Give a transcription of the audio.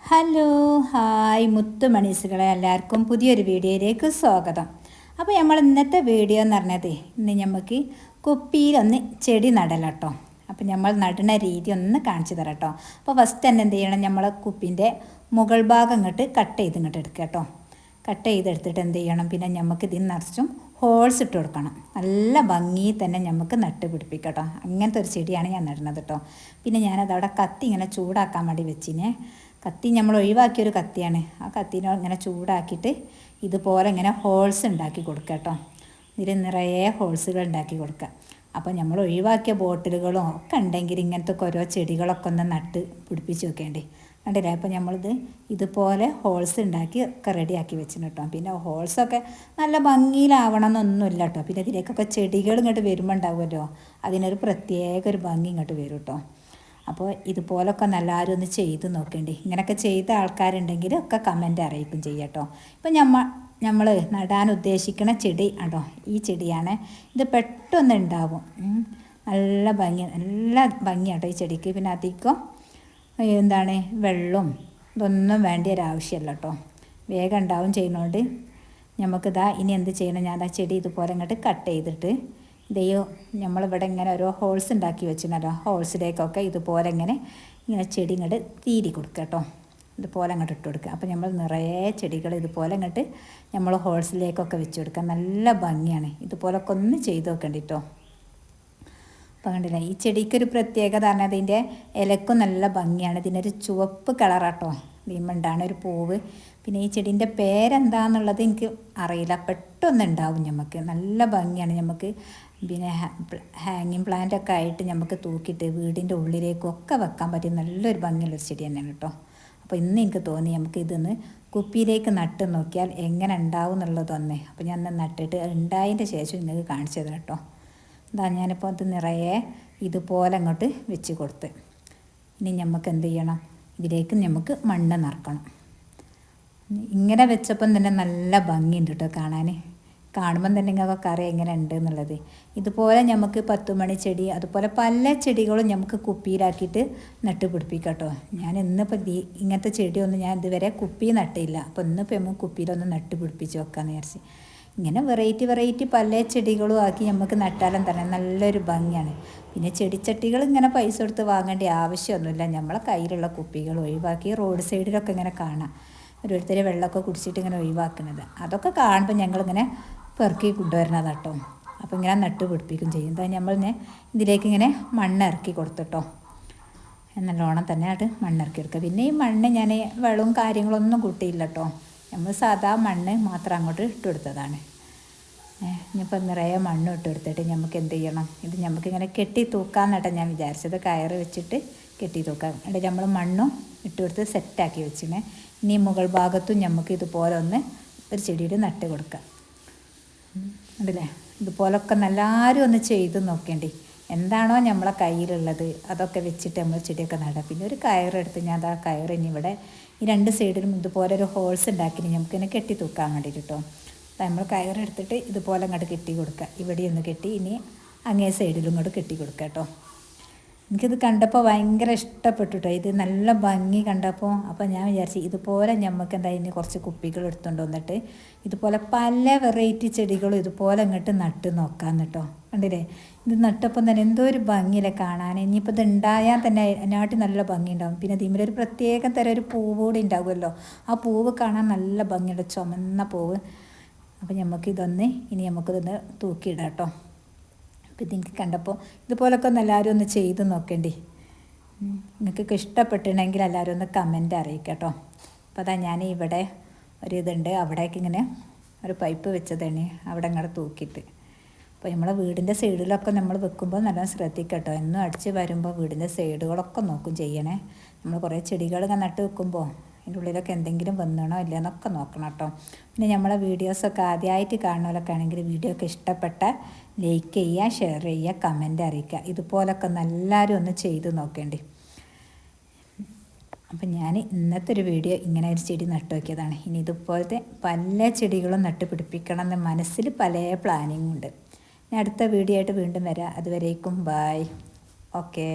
Hello hi മുത്തുമണീസുകളെ എല്ലാവർക്കും പുതിയൊരു വീഡിയോയിലേക്ക് സ്വാഗതം. അപ്പോൾ നമ്മൾ ഇന്നത്തെ വീഡിയോ എന്ന് പറഞ്ഞത് ഇന്ന് നമുക്ക് കുപ്പിയിലൊന്ന് ചെടി നടലട്ടോ. അപ്പോൾ നമ്മൾ നടുന്ന രീതി ഒന്ന് കാണിച്ചു തരാം കേട്ടോ. അപ്പോൾ ഫസ്റ്റ് തന്നെ എന്ത് ചെയ്യണം, നമ്മൾ കുപ്പീൻ്റെ മുകൾ ഭാഗം ഇങ്ങോട്ട് കട്ട് എടുക്കുക കേട്ടോ. കട്ട് ചെയ്തെടുത്തിട്ട് എന്ത് ചെയ്യണം, പിന്നെ നമുക്ക് ഇതിന് നിറച്ചും ഹോൾസ് ഇട്ട് കൊടുക്കണം. നല്ല ഭംഗിയിൽ തന്നെ നമുക്ക് നട്ട് പിടിപ്പിക്കാം കേട്ടോ. അങ്ങനത്തെ ഒരു ചെടിയാണ് ഞാൻ നടുന്നത് കേട്ടോ. പിന്നെ ഞാനതവിടെ കത്തി ഇങ്ങനെ ചൂടാക്കാൻ വേണ്ടി വെച്ചിനെ. കത്തി നമ്മൾ ഒഴിവാക്കിയൊരു കത്തിയാണ്. ആ കത്തിനെ ഇങ്ങനെ ചൂടാക്കിയിട്ട് ഇതുപോലെ ഇങ്ങനെ ഹോൾസ് ഉണ്ടാക്കി കൊടുക്കുക കേട്ടോ. ഇതിൽ നിറയെ ഹോൾസുകൾ ഉണ്ടാക്കി കൊടുക്കുക. അപ്പോൾ നമ്മൾ ഒഴിവാക്കിയ ബോട്ടിലുകളും ഒക്കെ ഉണ്ടെങ്കിൽ ഇങ്ങനത്തെ ഓരോ ചെടികളൊക്കെ ഒന്ന് നട്ട് പിടിപ്പിച്ച് വെക്കേണ്ടി കണ്ടില്ലേ. അപ്പോൾ നമ്മളിത് ഇതുപോലെ ഹോൾസ് ഉണ്ടാക്കി ഒക്കെ റെഡിയാക്കി വെച്ചിന് കേട്ടോ. പിന്നെ ഹോൾസൊക്കെ നല്ല ഭംഗിയിലാവണം എന്നൊന്നുമില്ല കേട്ടോ. പിന്നെ ഇതിലേക്കൊക്കെ ചെടികൾ ഇങ്ങോട്ട് വരുമ്പോൾ ഉണ്ടാവുമല്ലോ, അതിനൊരു പ്രത്യേക ഒരു ഭംഗി ഇങ്ങോട്ട് വരും കേട്ടോ. അപ്പോൾ ഇതുപോലൊക്കെ എല്ലാവരും ഒന്ന് ചെയ്ത് നോക്കേണ്ടി. ഇങ്ങനെയൊക്കെ ചെയ്ത ആൾക്കാരുണ്ടെങ്കിൽ ഒക്കെ കമൻറ്റ് അറിയിക്കും ചെയ്യാട്ടോ. ഇപ്പം നമ്മൾ നടാൻ ഉദ്ദേശിക്കുന്ന ചെടി ആട്ടോ, ഈ ചെടിയാണ്. ഇത് പെട്ടെന്ന് ഉണ്ടാവും, നല്ല ഭംഗിയാട്ടോ ഈ ചെടിക്ക്. പിന്നെ അധികം വെള്ളവും ഇതൊന്നും വേണ്ട ഒരാവശ്യമല്ല കേട്ടോ. വേഗം ഉണ്ടാവും ചെയ്യുന്നതുകൊണ്ട് നമുക്കിതാ ഇനി എന്ത് ചെയ്യണം, ഞാൻ ആ ചെടി ഇതുപോലെ ഇങ്ങോട്ട് കട്ട് ചെയ്തിട്ട് ഇതയോ നമ്മളിവിടെ ഇങ്ങനെ ഓരോ ഹോൾസ് ഉണ്ടാക്കി വെച്ചിട്ടുണ്ടല്ലോ, ഹോൾസിലേക്കൊക്കെ ഇതുപോലെ ഇങ്ങനെ ചെടി ഇങ്ങോട്ട് തീരി കൊടുക്കുക കേട്ടോ. ഇതുപോലെ അങ്ങോട്ട് ഇട്ട് കൊടുക്കുക. അപ്പോൾ നമ്മൾ നിറയെ ചെടികൾ ഇതുപോലെ ഇങ്ങോട്ട് നമ്മൾ ഹോൾസിലേക്കൊക്കെ വെച്ച് കൊടുക്കുക. നല്ല ഭംഗിയാണ്. ഇതുപോലൊക്കെ ഒന്ന് ചെയ്ത് നോക്കേണ്ടിട്ടോ. അപ്പോൾ കണ്ടില്ല, ഈ ചെടിക്കൊരു പ്രത്യേകത പറഞ്ഞാൽ അതിൻ്റെ ഇലക്കും നല്ല ഭംഗിയാണ്. ഇതിനൊരു ചുവപ്പ് കളറാട്ടോ വീമുണ്ടാണ് ഒരു പൂവ്. പിന്നെ ഈ ചെടീൻ്റെ പേരെന്താണെന്നുള്ളത് എനിക്ക് അറിയില്ല, പെട്ടെന്നുണ്ടാവും നമുക്ക്. നല്ല ഭംഗിയാണ്. നമുക്ക് പിന്നെ ഹാങ്ങിങ് പ്ലാന്റൊക്കെ ആയിട്ട് നമുക്ക് തൂക്കിയിട്ട് വീടിൻ്റെ ഉള്ളിലേക്കൊക്കെ വെക്കാൻ പറ്റിയ നല്ലൊരു ഭംഗിയുള്ളൊരു ചെടി തന്നെയാണ് കേട്ടോ. അപ്പോൾ ഇന്ന് എനിക്ക് തോന്നി നമുക്ക് ഇതൊന്ന് കുപ്പിയിലേക്ക് നട്ട് നോക്കിയാൽ എങ്ങനെ ഉണ്ടാവും എന്നുള്ളതൊന്നേ. അപ്പോൾ ഞാൻ നട്ടിട്ട് ഉണ്ടായതിൻ്റെ ശേഷം നിങ്ങൾക്ക് കാണിച്ചു തരാം കേട്ടോ. ഇതാ ഞാനിപ്പോൾ അത് നിറയെ ഇതുപോലെ അങ്ങോട്ട് വെച്ച് കൊടുത്ത്. ഇനി നമുക്ക് എന്ത് ചെയ്യണം, ഇതിലേക്ക് നമുക്ക് മണ്ണ് നിറക്കണം. ഇങ്ങനെ വെച്ചപ്പം തന്നെ നല്ല ഭംഗിയുണ്ട് കേട്ടോ കാണാൻ. കാണുമ്പം തന്നെ നിങ്ങൾക്ക് അറിയാം എങ്ങനെ ഉണ്ട് എന്നുള്ളത്. ഇതുപോലെ നമുക്ക് 10 മണി ചെടി അതുപോലെ പല ചെടികളും നമുക്ക് കുപ്പിയിലാക്കിയിട്ട് നട്ട് പിടിപ്പിക്കാം കേട്ടോ. ഞാൻ ഇന്നിപ്പോൾ ഇങ്ങനത്തെ ചെടിയൊന്നും ഞാൻ ഇതുവരെ കുപ്പി നട്ടില്ല. അപ്പോൾ ഇന്നിപ്പോൾ നമുക്ക് കുപ്പിയിലൊന്ന് നട്ട് പിടിപ്പിച്ച് വെക്കാമെന്ന് വിചാരിച്ച്. ഇങ്ങനെ വെറൈറ്റി പല ചെടികളും ആക്കി നമുക്ക് നട്ടാലും തന്നെ നല്ലൊരു ഭംഗിയാണ്. പിന്നെ ചെടിച്ചട്ടികൾ ഇങ്ങനെ പൈസ കൊടുത്ത് വാങ്ങേണ്ട ആവശ്യമൊന്നുമില്ല. നമ്മളെ കയ്യിലുള്ള കുപ്പികൾ ഒഴിവാക്കി റോഡ് സൈഡിലൊക്കെ ഇങ്ങനെ കാണാം ഓരോരുത്തർ വെള്ളമൊക്കെ കുടിച്ചിട്ട് ഇങ്ങനെ ഒഴിവാക്കുന്നത്. അതൊക്കെ കാണുമ്പോൾ ഞങ്ങളിങ്ങനെ പെറുക്കി കൊണ്ടുവരണത് കേട്ടോ. അപ്പോൾ ഇങ്ങനെ നട്ട് പിടിപ്പിക്കും ചെയ്യും. എന്താ നമ്മളിങ്ങനെ ഇതിലേക്ക് ഇങ്ങനെ മണ്ണ് ഇറക്കി കൊടുത്തിട്ടോ. നല്ലോണം തന്നെ അത് മണ്ണിറക്കി എടുക്കുക. പിന്നെ ഈ മണ്ണ് ഞാൻ വെള്ളവും കാര്യങ്ങളൊന്നും കൂട്ടിയില്ല കേട്ടോ. നമ്മൾ സാധാ മണ്ണ് മാത്രം അങ്ങോട്ട് ഇട്ട് കൊടുത്തതാണ്. ഇനിയിപ്പോൾ നിറയെ മണ്ണ് ഇട്ട് കൊടുത്തിട്ട് നമുക്ക് എന്ത് ചെയ്യണം, ഇത് നമുക്കിങ്ങനെ കെട്ടി തൂക്കാമെന്നിട്ടാണ് ഞാൻ വിചാരിച്ചത്. കയറ് വെച്ചിട്ട് കെട്ടി തൂക്കാം. എന്നിട്ട് നമ്മൾ മണ്ണും ഇട്ട് കൊടുത്ത് സെറ്റാക്കി വെച്ചിന്. ഇനി മുകൾ ഭാഗത്തും നമുക്ക് ഇതുപോലെ ഒന്ന് ഒരു ചെടിയുടെ നട്ട് കൊടുക്കാം. ഉണ്ടല്ലേ, ഇതുപോലൊക്കെ എല്ലാവരും ഒന്ന് ചെയ്ത് നോക്കേണ്ടി. എന്താണോ നമ്മളെ കയ്യിലുള്ളത് അതൊക്കെ വെച്ചിട്ട് നമ്മൾ ചെടിയൊക്കെ നടാം. പിന്നെ ഒരു കയറെടുത്ത് ഞാൻ ആ കയറ് ഇനി ഇവിടെ ഈ 2 സൈഡിലും ഇതുപോലെ ഒരു ഹോൾസ് ഉണ്ടാക്കി നമുക്കിങ്ങനെ കെട്ടി തൂക്കാൻ വേണ്ടിയിട്ട് കേട്ടോ. നമ്മൾ കയറെടുത്തിട്ട് ഇതുപോലെ അങ്ങോട്ട് കെട്ടി കൊടുക്കുക. ഇവിടെ ഒന്ന് കെട്ടി ഇനി അങ്ങേ സൈഡിലും ഇങ്ങോട്ട് കെട്ടി കൊടുക്കുക കേട്ടോ. എനിക്കിത് കണ്ടപ്പോൾ ഭയങ്കര ഇഷ്ടപ്പെട്ടു കേട്ടോ. ഇത് നല്ല ഭംഗി കണ്ടപ്പോൾ. അപ്പോൾ ഞാൻ വിചാരിച്ചു ഇതുപോലെ നമുക്ക് എന്തായാലും കുറച്ച് കുപ്പികൾ എടുത്തുകൊണ്ട് വന്നിട്ട് ഇതുപോലെ പല വെറൈറ്റി ചെടികളും ഇതുപോലെ അങ്ങോട്ട് നട്ട് നോക്കാം കേട്ടോ. കണ്ടില്ലേ, ഇത് നട്ടപ്പം തന്നെ എന്തോ ഒരു ഭംഗിയില്ലേ കാണാൻ. ഇനിയിപ്പോൾ ഇത് ഉണ്ടായാൽ തന്നെ അതിനായിട്ട് നല്ല ഭംഗി ഉണ്ടാവും. പിന്നെ ഇതിമേലൊരു പ്രത്യേക തരം ഒരു പൂവ് കൂടി ഉണ്ടാകുമല്ലോ. ആ പൂവ് കാണാൻ നല്ല ഭംഗിയുള്ള ചുമന്ന പൂവ്. അപ്പോൾ നമുക്കിതൊന്ന് ഇനി നമുക്കിതൊന്ന് തൂക്കിയിടാം കേട്ടോ. അപ്പോൾ ഇതെനിക്ക് കണ്ടപ്പോൾ ഇതുപോലൊക്കെ ഒന്ന് എല്ലാവരും ഒന്ന് ചെയ്ത് നോക്കേണ്ടി. നിങ്ങൾക്കൊക്കെ ഇഷ്ടപ്പെട്ടിട്ടുണ്ടെങ്കിൽ എല്ലാവരും ഒന്ന് കമൻറ്റ് അറിയിക്കാം കേട്ടോ. അപ്പോൾ അതാ ഞാൻ ഇവിടെ ഒരു ഇതുണ്ട്, അവിടേക്ക് ഇങ്ങനെ ഒരു പൈപ്പ് വെച്ചതാണ് അവിടെ ഇങ്ങോട്ട് തൂക്കിയിട്ട്. അപ്പോൾ നമ്മളെ വീടിൻ്റെ സൈഡിലൊക്കെ നമ്മൾ വെക്കുമ്പോൾ നല്ലോണം ശ്രദ്ധിക്കുക കേട്ടോ. എന്നും അടിച്ച് വരുമ്പോൾ വീടിൻ്റെ സൈഡുകളൊക്കെ നോക്കും ചെയ്യണേ. നമ്മൾ കുറേ ചെടികൾ ഇങ്ങനെ നട്ട് വെക്കുമ്പോൾ അതിൻ്റെ ഉള്ളിലൊക്കെ എന്തെങ്കിലും വന്നണോ ഇല്ലയെന്നൊക്കെ നോക്കണം കേട്ടോ. പിന്നെ നമ്മളെ വീഡിയോസൊക്കെ ആദ്യമായിട്ട് കാണുന്നവരൊക്കെ ആണെങ്കിൽ വീഡിയോ ഒക്കെ ഇഷ്ടപ്പെട്ട ലൈക്ക് ചെയ്യുക, ഷെയർ ചെയ്യുക, കമൻറ്റ് അറിയിക്കുക. ഇതുപോലൊക്കെ എല്ലാവരും ഒന്ന് ചെയ്ത് നോക്കേണ്ടി. അപ്പം ഞാൻ ഇന്നത്തെ ഒരു വീഡിയോ ഇങ്ങനെ ഒരു ചെടി നട്ടു വയ്ക്കിയതാണ്. ഇനി ഇതുപോലത്തെ പല ചെടികളും നട്ട് പിടിപ്പിക്കണം എന്ന് മനസ്സിൽ പല പ്ലാനിങ്ങും ഉണ്ട്. ഞാൻ അടുത്ത വീഡിയോ ആയിട്ട് വീണ്ടും വരാം. അതുവരേക്കും ബായ്. ഓക്കേ.